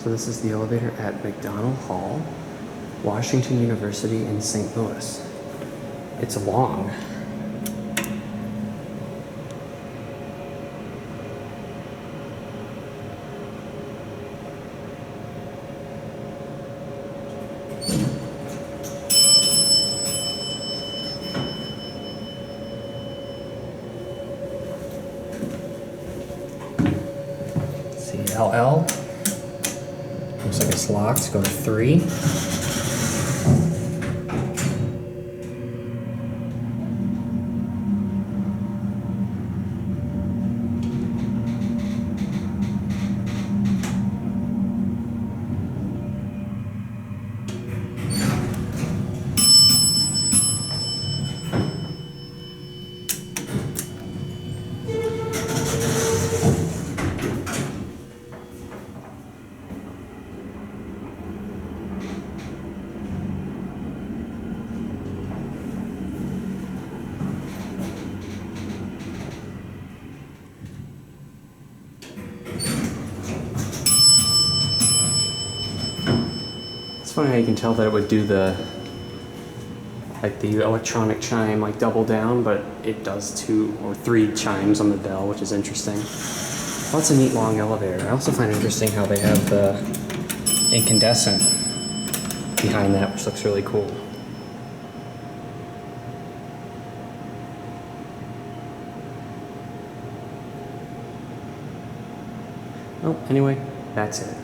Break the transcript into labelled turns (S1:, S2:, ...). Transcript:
S1: So this is the elevator at McDonnell Hall, Washington University in St. Louis. It's long. See, LL. Looks like it's locked. Go to 3. It's funny how you can tell that it would do the electronic chime double down, but it does 2 or 3 chimes on the bell, which is interesting. Lots of neat long elevator. I also find it interesting how they have the incandescent behind that, which looks really cool. Oh, anyway, that's it.